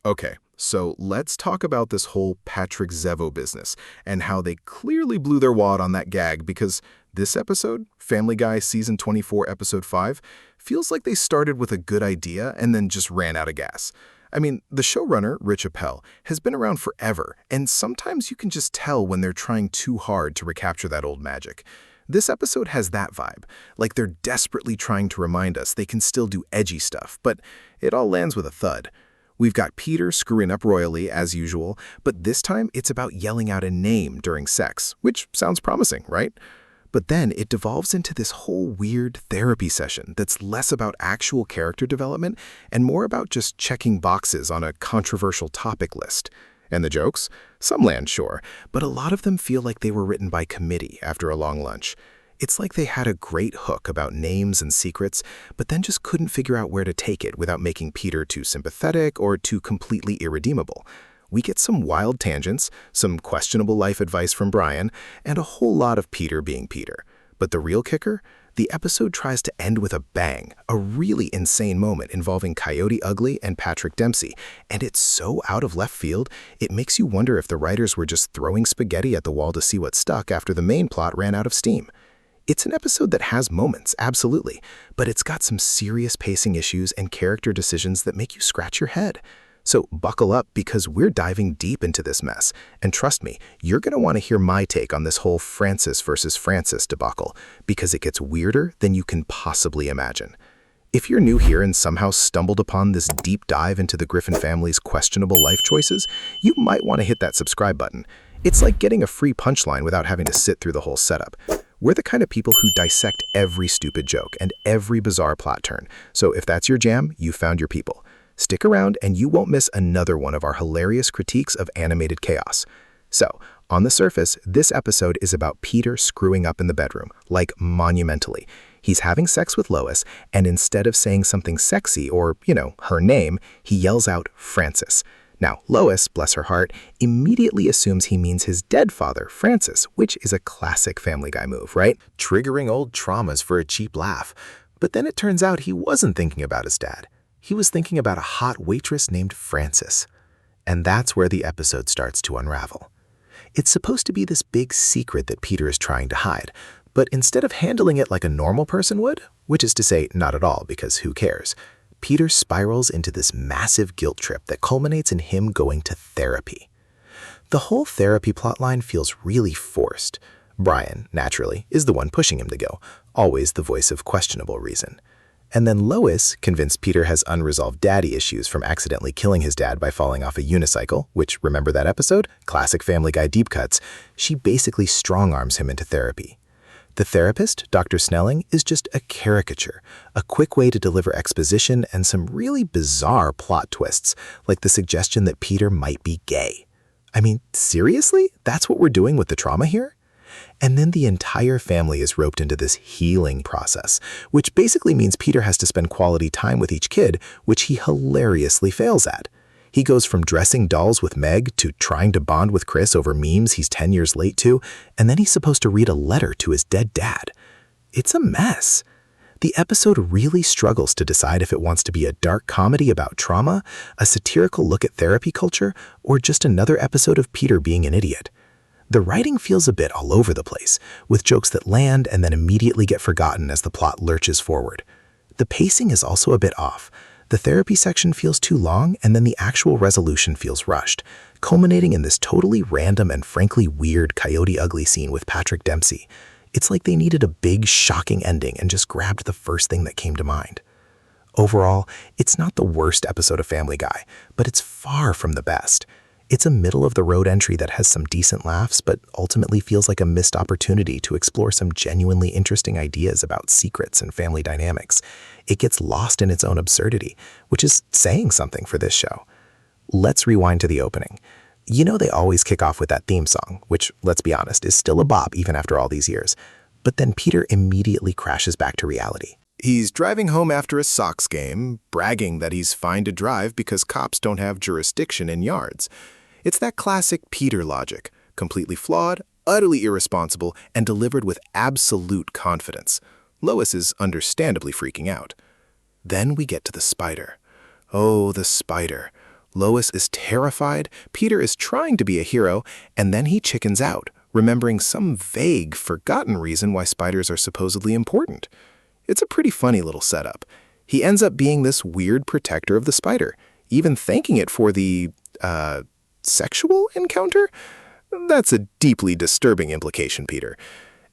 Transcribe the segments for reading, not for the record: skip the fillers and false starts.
Okay, so let's talk about this whole Patrick Zevo business and how they clearly blew their wad on that gag because this episode, Family Guy Season 24, Episode 5, feels like they started with a good idea and then just ran out of gas. I mean, the showrunner, Rich Appel, has been around forever, and sometimes you can just tell when they're trying too hard to recapture that old magic. This episode has that vibe, like they're desperately trying to remind us they can still do edgy stuff, but it all lands with a thud. We've got Peter screwing up royally, as usual, but this time it's about yelling out a name during sex, which sounds promising, right? But then it devolves into this whole weird therapy session that's less about actual character development and more about just checking boxes on a controversial topic list. And the jokes? Some land, sure, but a lot of them feel like they were written by committee after a long lunch. It's like they had a great hook about names and secrets, but then just couldn't figure out where to take it without making Peter too sympathetic or too completely irredeemable. We get some wild tangents, some questionable life advice from Brian, and a whole lot of Peter being Peter. But the real kicker? The episode tries to end with a bang, a really insane moment involving Coyote Ugly and Patrick Dempsey, and it's so out of left field, it makes you wonder if the writers were just throwing spaghetti at the wall to see what stuck after the main plot ran out of steam. It's an episode that has moments, absolutely, but it's got some serious pacing issues and character decisions that make you scratch your head. So buckle up because we're diving deep into this mess. And trust me, you're going to want to hear my take on this whole Francis versus Francis debacle because it gets weirder than you can possibly imagine. If you're new here and somehow stumbled upon this deep dive into the Griffin family's questionable life choices, you might want to hit that subscribe button. It's like getting a free punchline without having to sit through the whole setup. We're the kind of people who dissect every stupid joke and every bizarre plot turn. So if that's your jam, you found your people. Stick around and you won't miss another one of our hilarious critiques of animated chaos. So, on the surface, this episode is about Peter screwing up in the bedroom, like monumentally. He's having sex with Lois, and instead of saying something sexy or, her name, he yells out Francis. Now, Lois, bless her heart, immediately assumes he means his dead father, Francis, which is a classic Family Guy move, right? Triggering old traumas for a cheap laugh. But then it turns out he wasn't thinking about his dad. He was thinking about a hot waitress named Frances. And that's where the episode starts to unravel. It's supposed to be this big secret that Peter is trying to hide, but instead of handling it like a normal person would, which is to say not at all because who cares, Peter spirals into this massive guilt trip that culminates in him going to therapy. The whole therapy plotline feels really forced. Brian, naturally, is the one pushing him to go, always the voice of questionable reason. And then Lois, convinced Peter has unresolved daddy issues from accidentally killing his dad by falling off a unicycle, which, remember that episode? Classic Family Guy deep cuts. She basically strong-arms him into therapy. The therapist, Dr. Snelling, is just a caricature, a quick way to deliver exposition and some really bizarre plot twists, like the suggestion that Peter might be gay. I mean, seriously? That's what we're doing with the trauma here? And then the entire family is roped into this healing process, which basically means Peter has to spend quality time with each kid, which he hilariously fails at. He goes from dressing dolls with Meg to trying to bond with Chris over memes he's 10 years late to, and then he's supposed to read a letter to his dead dad. It's a mess. The episode really struggles to decide if it wants to be a dark comedy about trauma, a satirical look at therapy culture, or just another episode of Peter being an idiot. The writing feels a bit all over the place, with jokes that land and then immediately get forgotten as the plot lurches forward. The pacing is also a bit off. The therapy section feels too long, and then the actual resolution feels rushed, culminating in this totally random and frankly weird Coyote Ugly scene with Patrick Dempsey. It's like they needed a big, shocking ending and just grabbed the first thing that came to mind. Overall, it's not the worst episode of Family Guy, but it's far from the best. It's a middle-of-the-road entry that has some decent laughs, but ultimately feels like a missed opportunity to explore some genuinely interesting ideas about secrets and family dynamics. It gets lost in its own absurdity, which is saying something for this show. Let's rewind to the opening. You know they always kick off with that theme song, which, let's be honest, is still a bop even after all these years. But then Peter immediately crashes back to reality. He's driving home after a Sox game, bragging that he's fine to drive because cops don't have jurisdiction in yards. It's that classic Peter logic, completely flawed, utterly irresponsible, and delivered with absolute confidence. Lois is understandably freaking out. Then we get to the spider. Oh, the spider. Lois is terrified, Peter is trying to be a hero, and then he chickens out, remembering some vague, forgotten reason why spiders are supposedly important. It's a pretty funny little setup. He ends up being this weird protector of the spider, even thanking it for the, sexual encounter? That's a deeply disturbing implication, Peter.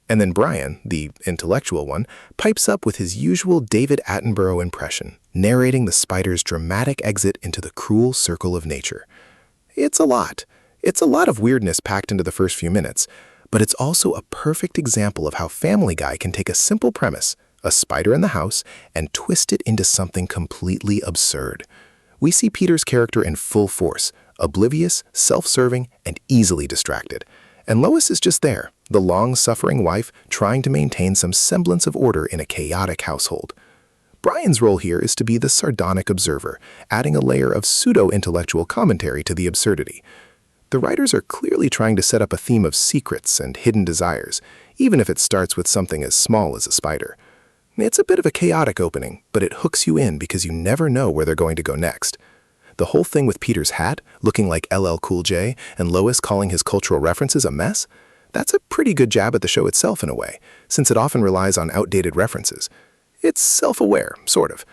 And then Brian, the intellectual one, pipes up with his usual David Attenborough impression, narrating the spider's dramatic exit into the cruel circle of nature. It's a lot. It's a lot of weirdness packed into the first few minutes, but it's also a perfect example of how Family Guy can take a simple premise, a spider in the house, and twist it into something completely absurd. We see Peter's character in full force, oblivious, self-serving, and easily distracted. And Lois is just there, the long-suffering wife trying to maintain some semblance of order in a chaotic household. Brian's role here is to be the sardonic observer, adding a layer of pseudo-intellectual commentary to the absurdity. The writers are clearly trying to set up a theme of secrets and hidden desires, even if it starts with something as small as a spider. It's a bit of a chaotic opening, but it hooks you in because you never know where they're going to go next. The whole thing with Peter's hat, looking like LL Cool J, and Lois calling his cultural references a mess, that's a pretty good jab at the show itself in a way, since it often relies on outdated references. It's self-aware, sort of.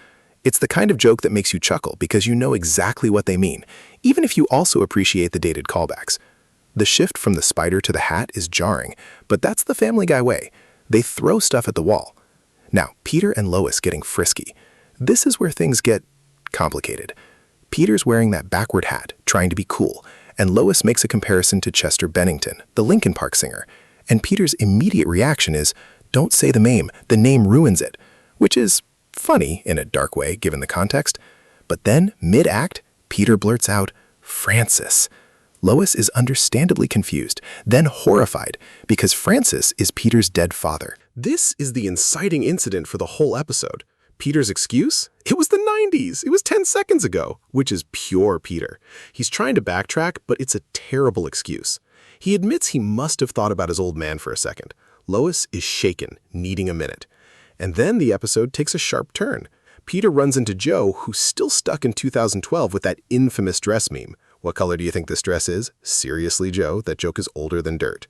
It's the kind of joke that makes you chuckle because you know exactly what they mean, even if you also appreciate the dated callbacks. The shift from the spider to the hat is jarring, but that's the Family Guy way. They throw stuff at the wall. Now, Peter and Lois getting frisky. This is where things get complicated. Peter's wearing that backward hat, trying to be cool, and Lois makes a comparison to Chester Bennington, the Linkin Park singer. And Peter's immediate reaction is, "Don't say the name ruins it," which is funny in a dark way given the context. But then, mid-act, Peter blurts out, "Francis." Lois is understandably confused, then horrified, because Francis is Peter's dead father. This is the inciting incident for the whole episode. Peter's excuse? It was the 90s. It was 10 seconds ago, which is pure Peter. He's trying to backtrack, but it's a terrible excuse. He admits he must have thought about his old man for a second. Lois is shaken, needing a minute. And then the episode takes a sharp turn. Peter runs into Joe, who's still stuck in 2012 with that infamous dress meme. What color do you think this dress is? Seriously, Joe, that joke is older than dirt.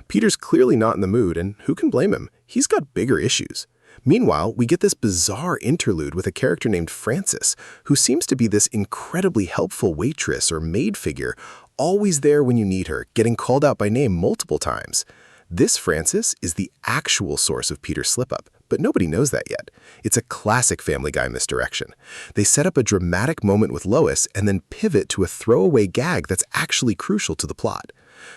Peter's clearly not in the mood, and who can blame him? He's got bigger issues. Meanwhile, we get this bizarre interlude with a character named Frances, who seems to be this incredibly helpful waitress or maid figure, always there when you need her, getting called out by name multiple times. This Frances is the actual source of Peter's slip-up, but nobody knows that yet. It's a classic Family Guy misdirection. They set up a dramatic moment with Lois and then pivot to a throwaway gag that's actually crucial to the plot.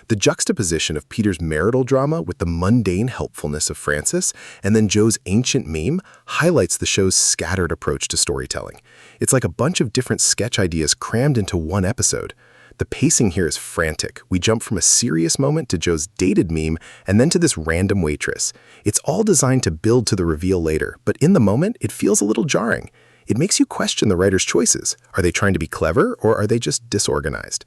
The juxtaposition of Peter's marital drama with the mundane helpfulness of Frances and then Joe's ancient meme highlights the show's scattered approach to storytelling. It's like a bunch of different sketch ideas crammed into one episode. The pacing here is frantic. We jump from a serious moment to Joe's dated meme and then to this random waitress. It's all designed to build to the reveal later, but in the moment, it feels a little jarring. It makes you question the writer's choices. Are they trying to be clever or are they just disorganized?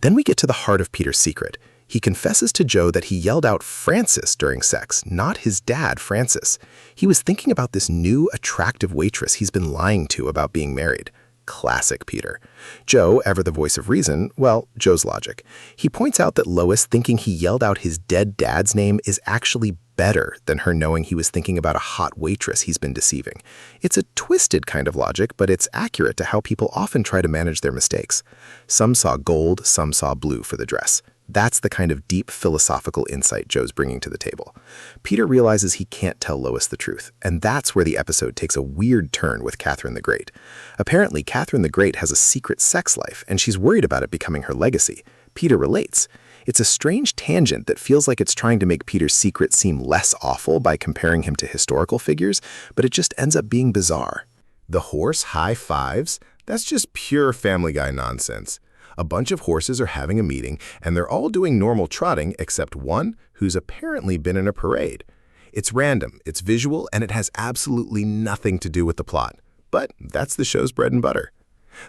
Then we get to the heart of Peter's secret. He confesses to Joe that he yelled out Francis during sex, not his dad, Francis. He was thinking about this new, attractive waitress he's been lying to about being married. Classic Peter. Joe, ever the voice of reason, well, Joe's logic. He points out that Lois thinking he yelled out his dead dad's name is actually better than her knowing he was thinking about a hot waitress he's been deceiving. It's a twisted kind of logic, but it's accurate to how people often try to manage their mistakes. Some saw gold, some saw blue for the dress. That's the kind of deep philosophical insight Joe's bringing to the table. Peter realizes he can't tell Lois the truth, and that's where the episode takes a weird turn with Catherine the Great. Apparently, Catherine the Great has a secret sex life, and she's worried about it becoming her legacy. Peter relates. It's a strange tangent that feels like it's trying to make Peter's secret seem less awful by comparing him to historical figures, but it just ends up being bizarre. The horse high fives? That's just pure Family Guy nonsense. A bunch of horses are having a meeting, and they're all doing normal trotting except one who's apparently been in a parade. It's random, it's visual, and it has absolutely nothing to do with the plot. But that's the show's bread and butter.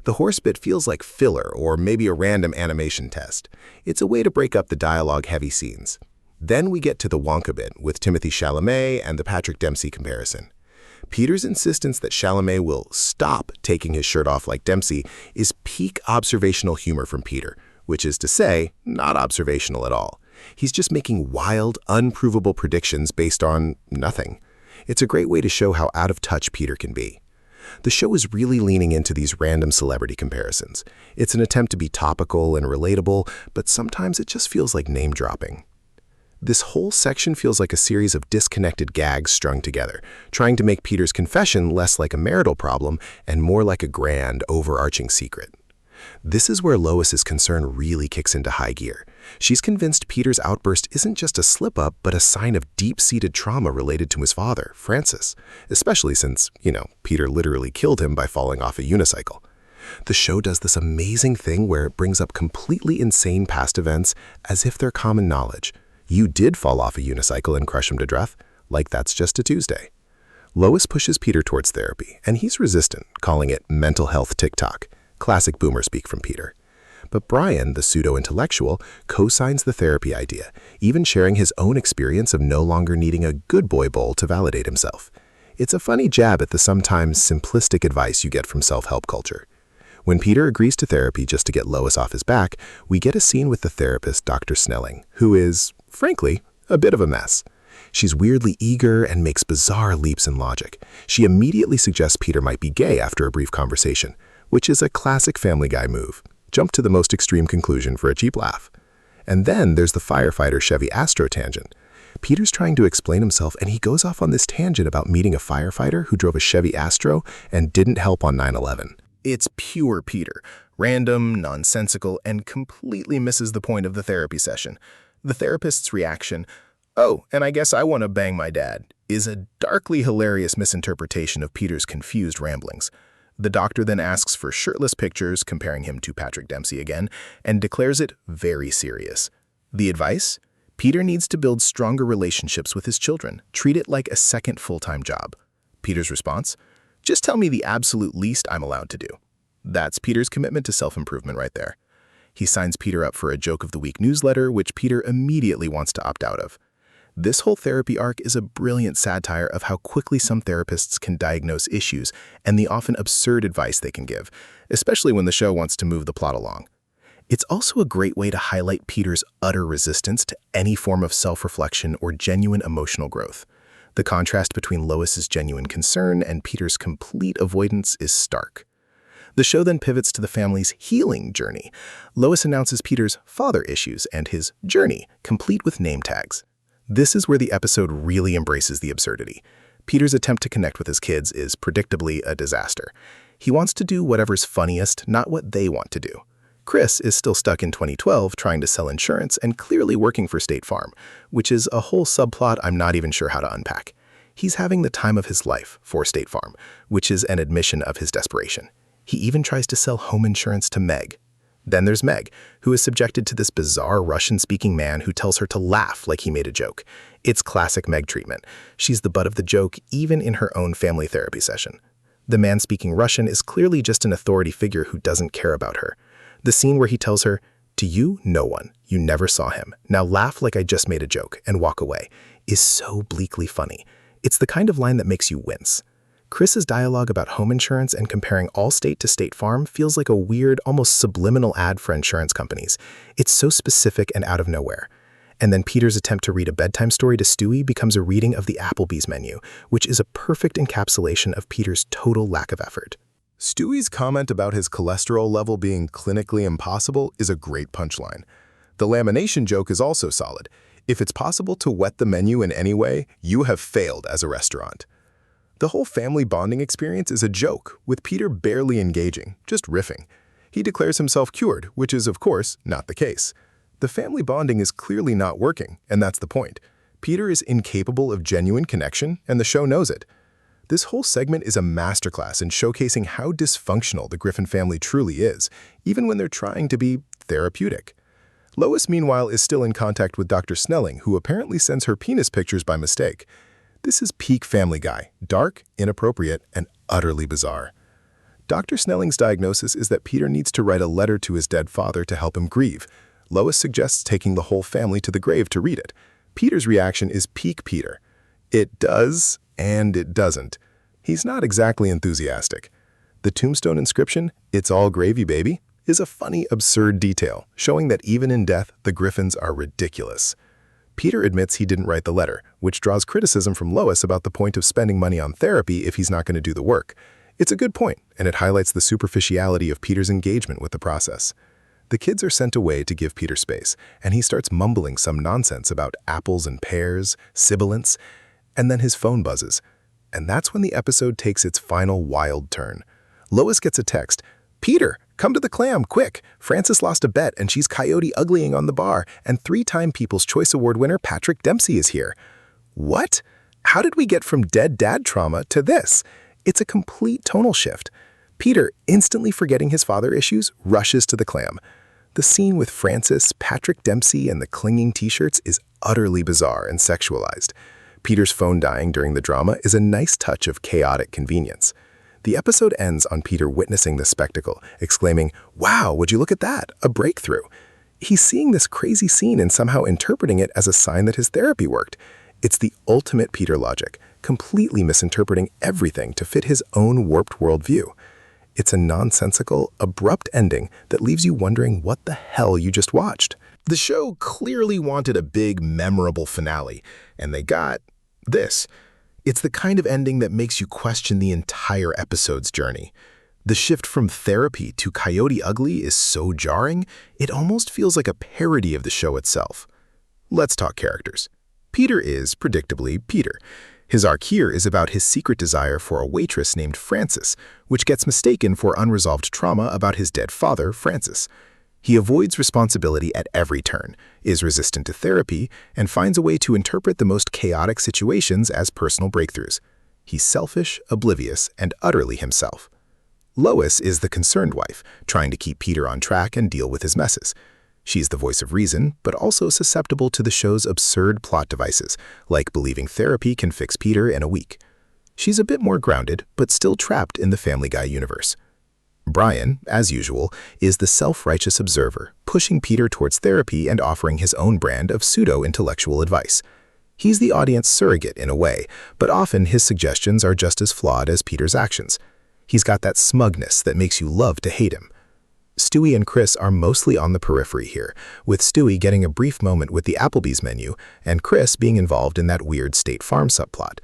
The horse bit feels like filler or maybe a random animation test. It's a way to break up the dialogue-heavy scenes. Then we get to the Wonka bit with Timothée Chalamet and the Patrick Dempsey comparison. Peter's insistence that Chalamet will stop taking his shirt off like Dempsey is peak observational humor from Peter, which is to say, not observational at all. He's just making wild, unprovable predictions based on nothing. It's a great way to show how out of touch Peter can be. The show is really leaning into these random celebrity comparisons. It's an attempt to be topical and relatable, but sometimes it just feels like name-dropping. This whole section feels like a series of disconnected gags strung together, trying to make Peter's confession less like a marital problem and more like a grand, overarching secret. This is where Lois's concern really kicks into high gear. She's convinced Peter's outburst isn't just a slip-up, but a sign of deep-seated trauma related to his father, Francis, especially since, Peter literally killed him by falling off a unicycle. The show does this amazing thing where it brings up completely insane past events as if they're common knowledge. You did fall off a unicycle and crush him to death, like that's just a Tuesday. Lois pushes Peter towards therapy, and he's resistant, calling it mental health TikTok. Classic boomer speak from Peter. But Brian, the pseudo-intellectual, co-signs the therapy idea, even sharing his own experience of no longer needing a good boy bowl to validate himself. It's a funny jab at the sometimes simplistic advice you get from self-help culture. When Peter agrees to therapy just to get Lois off his back, we get a scene with the therapist, Dr. Snelling, who is, frankly, a bit of a mess. She's weirdly eager and makes bizarre leaps in logic. She immediately suggests Peter might be gay after a brief conversation, which is a classic Family Guy move. Jump to the most extreme conclusion for a cheap laugh. And then there's the firefighter Chevy Astro tangent. Peter's trying to explain himself, and he goes off on this tangent about meeting a firefighter who drove a Chevy Astro and didn't help on 9/11. It's pure Peter, random, nonsensical, and completely misses the point of the therapy session. The therapist's reaction, "Oh, and I guess I want to bang my dad," is a darkly hilarious misinterpretation of Peter's confused ramblings. The doctor then asks for shirtless pictures, comparing him to Patrick Dempsey again, and declares it very serious. The advice? Peter needs to build stronger relationships with his children. Treat it like a second full-time job. Peter's response? Just tell me the absolute least I'm allowed to do. That's Peter's commitment to self-improvement right there. He signs Peter up for a Joke of the Week newsletter, which Peter immediately wants to opt out of. This whole therapy arc is a brilliant satire of how quickly some therapists can diagnose issues and the often absurd advice they can give, especially when the show wants to move the plot along. It's also a great way to highlight Peter's utter resistance to any form of self-reflection or genuine emotional growth. The contrast between Lois's genuine concern and Peter's complete avoidance is stark. The show then pivots to the family's healing journey. Lois announces Peter's father issues and his journey, complete with name tags. This is where the episode really embraces the absurdity. Peter's attempt to connect with his kids is predictably a disaster. He wants to do whatever's funniest, not what they want to do. Chris is still stuck in 2012 trying to sell insurance and clearly working for State Farm, which is a whole subplot I'm not even sure how to unpack. He's having the time of his life for State Farm, which is an admission of his desperation. He even tries to sell home insurance to Meg. Then there's Meg, who is subjected to this bizarre Russian-speaking man who tells her to laugh like he made a joke. It's classic Meg treatment. She's the butt of the joke even in her own family therapy session. The man speaking Russian is clearly just an authority figure who doesn't care about her. The scene where he tells her, "To you, no one. You never saw him. Now laugh like I just made a joke and walk away," is so bleakly funny. It's the kind of line that makes you wince. Chris's dialogue about home insurance and comparing Allstate to State Farm feels like a weird, almost subliminal ad for insurance companies. It's so specific and out of nowhere. And then Peter's attempt to read a bedtime story to Stewie becomes a reading of the Applebee's menu, which is a perfect encapsulation of Peter's total lack of effort. Stewie's comment about his cholesterol level being clinically impossible is a great punchline. The lamination joke is also solid. If it's possible to wet the menu in any way, you have failed as a restaurant. The whole family bonding experience is a joke, with Peter barely engaging, just riffing. He declares himself cured, which is, of course, not the case. The family bonding is clearly not working, and that's the point. Peter is incapable of genuine connection, and the show knows it. This whole segment is a masterclass in showcasing how dysfunctional the Griffin family truly is, even when they're trying to be therapeutic. Lois, meanwhile, is still in contact with Dr. Snelling, who apparently sends her penis pictures by mistake. This is peak Family Guy, dark, inappropriate, and utterly bizarre. Dr. Snelling's diagnosis is that Peter needs to write a letter to his dead father to help him grieve. Lois suggests taking the whole family to the grave to read it. Peter's reaction is peak Peter. It does, and it doesn't. He's not exactly enthusiastic. The tombstone inscription, "It's all gravy, baby," is a funny, absurd detail, showing that even in death, the Griffins are ridiculous. Peter admits he didn't write the letter, which draws criticism from Lois about the point of spending money on therapy if he's not going to do the work. It's a good point, and it highlights the superficiality of Peter's engagement with the process. The kids are sent away to give Peter space, and he starts mumbling some nonsense about apples and pears, sibilants, and then his phone buzzes. And that's when the episode takes its final wild turn. Lois gets a text, "Peter, come to the clam, quick! Frances lost a bet and she's Coyote Uglying on the bar, and 3-time People's Choice Award winner Patrick Dempsey is here." What? How did we get from dead dad trauma to this? It's a complete tonal shift. Peter, instantly forgetting his father issues, rushes to the clam. The scene with Frances, Patrick Dempsey, and the clinging t-shirts is utterly bizarre and sexualized. Peter's phone dying during the drama is a nice touch of chaotic convenience. The episode ends on Peter witnessing the spectacle, exclaiming, "Wow, would you look at that? A breakthrough." He's seeing this crazy scene and somehow interpreting it as a sign that his therapy worked. It's the ultimate Peter logic, completely misinterpreting everything to fit his own warped worldview. It's a nonsensical, abrupt ending that leaves you wondering what the hell you just watched. The show clearly wanted a big, memorable finale, and they got this. It's the kind of ending that makes you question the entire episode's journey. The shift from therapy to Coyote Ugly is so jarring, it almost feels like a parody of the show itself. Let's talk characters. Peter is, predictably, Peter. His arc here is about his secret desire for a waitress named Frances, which gets mistaken for unresolved trauma about his dead father, Francis. He avoids responsibility at every turn, is resistant to therapy, and finds a way to interpret the most chaotic situations as personal breakthroughs. He's selfish, oblivious, and utterly himself. Lois is the concerned wife, trying to keep Peter on track and deal with his messes. She's the voice of reason, but also susceptible to the show's absurd plot devices, like believing therapy can fix Peter in a week. She's a bit more grounded, but still trapped in the Family Guy universe. Brian, as usual, is the self-righteous observer, pushing Peter towards therapy and offering his own brand of pseudo-intellectual advice. He's the audience surrogate in a way, but often his suggestions are just as flawed as Peter's actions. He's got that smugness that makes you love to hate him. Stewie and Chris are mostly on the periphery here, with Stewie getting a brief moment with the Applebee's menu and Chris being involved in that weird State Farm subplot.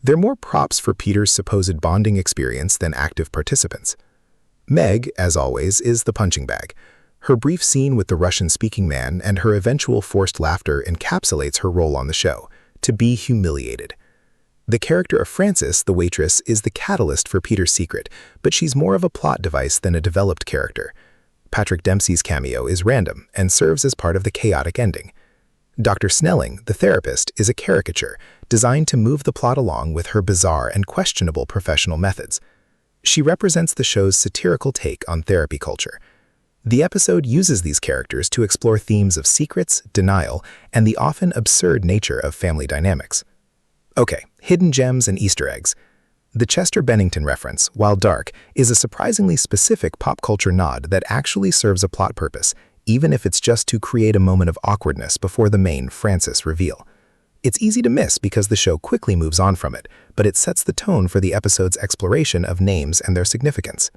They're more props for Peter's supposed bonding experience than active participants. Meg, as always, is the punching bag. Her brief scene with the Russian-speaking man and her eventual forced laughter encapsulates her role on the show, to be humiliated. The character of Frances, the waitress, is the catalyst for Peter's secret, but she's more of a plot device than a developed character. Patrick Dempsey's cameo is random and serves as part of the chaotic ending. Dr. Snelling, the therapist, is a caricature designed to move the plot along with her bizarre and questionable professional methods. She represents the show's satirical take on therapy culture. The episode uses these characters to explore themes of secrets, denial, and the often absurd nature of family dynamics. Okay, hidden gems and Easter eggs. The Chester Bennington reference, while dark, is a surprisingly specific pop culture nod that actually serves a plot purpose, even if it's just to create a moment of awkwardness before the main Frances reveal. It's easy to miss because the show quickly moves on from it, but it sets the tone for the episode's exploration of names and their significance.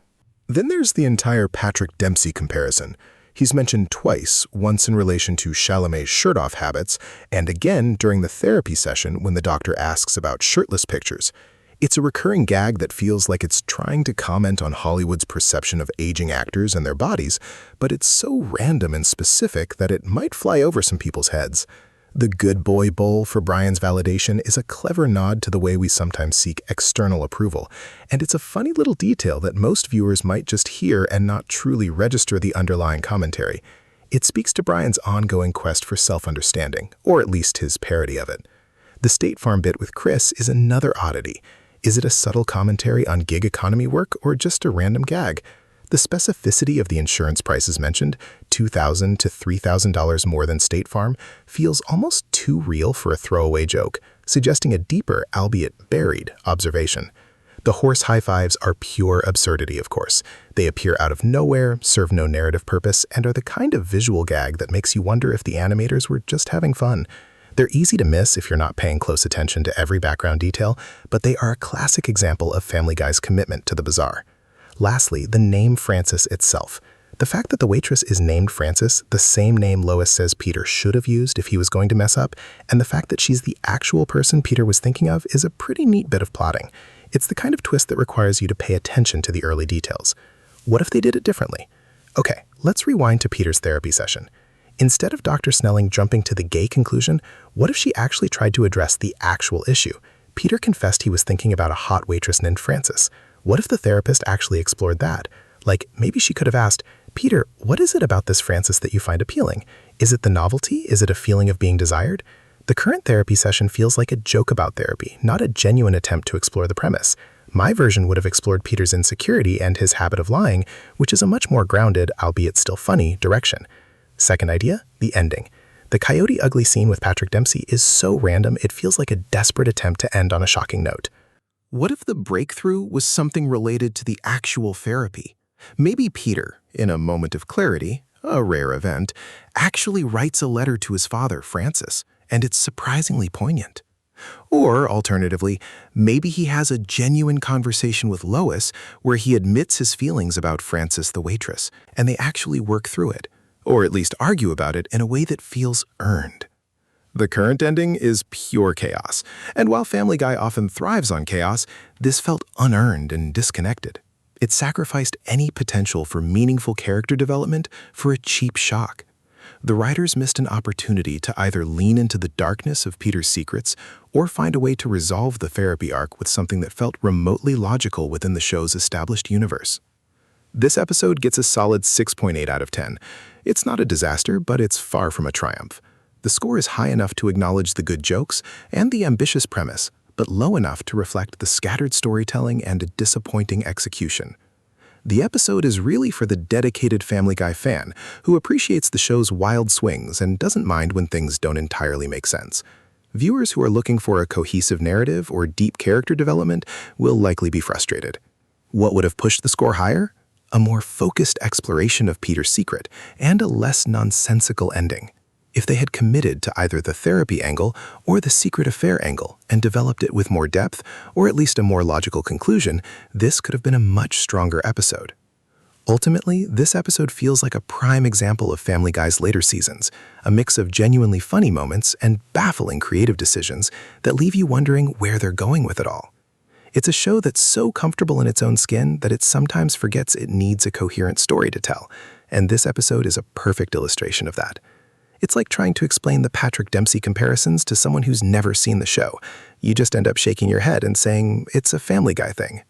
Then there's the entire Patrick Dempsey comparison. He's mentioned twice, once in relation to Chalamet's shirt-off habits, and again during the therapy session when the doctor asks about shirtless pictures. It's a recurring gag that feels like it's trying to comment on Hollywood's perception of aging actors and their bodies, but it's so random and specific that it might fly over some people's heads. The good boy bowl for Brian's validation is a clever nod to the way we sometimes seek external approval, and it's a funny little detail that most viewers might just hear and not truly register the underlying commentary. It speaks to Brian's ongoing quest for self-understanding, or at least his parody of it. The State Farm bit with Chris is another oddity. Is it a subtle commentary on gig economy work or just a random gag? The specificity of the insurance prices mentioned, $2,000 to $3,000 more than State Farm, feels almost too real for a throwaway joke, suggesting a deeper, albeit buried, observation. The horse high fives are pure absurdity, of course. They appear out of nowhere, serve no narrative purpose, and are the kind of visual gag that makes you wonder if the animators were just having fun. They're easy to miss if you're not paying close attention to every background detail, but they are a classic example of Family Guy's commitment to the bizarre. Lastly, the name Frances itself. The fact that the waitress is named Frances, the same name Lois says Peter should have used if he was going to mess up, and the fact that she's the actual person Peter was thinking of is a pretty neat bit of plotting. It's the kind of twist that requires you to pay attention to the early details. What if they did it differently? Okay, let's rewind to Peter's therapy session. Instead of Dr. Snelling jumping to the gay conclusion, what if she actually tried to address the actual issue? Peter confessed he was thinking about a hot waitress named Frances. What if the therapist actually explored that? Like, maybe she could have asked, Peter, what is it about this Frances that you find appealing? Is it the novelty? Is it a feeling of being desired? The current therapy session feels like a joke about therapy, not a genuine attempt to explore the premise. My version would have explored Peter's insecurity and his habit of lying, which is a much more grounded, albeit still funny, direction. Second idea, the ending. The Coyote Ugly scene with Patrick Dempsey is so random it feels like a desperate attempt to end on a shocking note. What if the breakthrough was something related to the actual therapy? Maybe Peter, in a moment of clarity, a rare event, actually writes a letter to his father, Francis, and it's surprisingly poignant. Or, alternatively, maybe he has a genuine conversation with Lois where he admits his feelings about Frances the waitress, and they actually work through it, or at least argue about it in a way that feels earned. The current ending is pure chaos, and while Family Guy often thrives on chaos, this felt unearned and disconnected. It sacrificed any potential for meaningful character development for a cheap shock. The writers missed an opportunity to either lean into the darkness of Peter's secrets or find a way to resolve the therapy arc with something that felt remotely logical within the show's established universe. This episode gets a solid 6.8 out of 10. It's not a disaster, but it's far from a triumph. The score is high enough to acknowledge the good jokes and the ambitious premise, but low enough to reflect the scattered storytelling and a disappointing execution. The episode is really for the dedicated Family Guy fan who appreciates the show's wild swings and doesn't mind when things don't entirely make sense. Viewers who are looking for a cohesive narrative or deep character development will likely be frustrated. What would have pushed the score higher? A more focused exploration of Peter's secret and a less nonsensical ending. If they had committed to either the therapy angle or the secret affair angle and developed it with more depth, or at least a more logical conclusion, this could have been a much stronger episode. Ultimately, this episode feels like a prime example of Family Guy's later seasons, a mix of genuinely funny moments and baffling creative decisions that leave you wondering where they're going with it all. It's a show that's so comfortable in its own skin that it sometimes forgets it needs a coherent story to tell, and this episode is a perfect illustration of that. It's like trying to explain the Patrick Dempsey comparisons to someone who's never seen the show. You just end up shaking your head and saying, it's a Family Guy thing.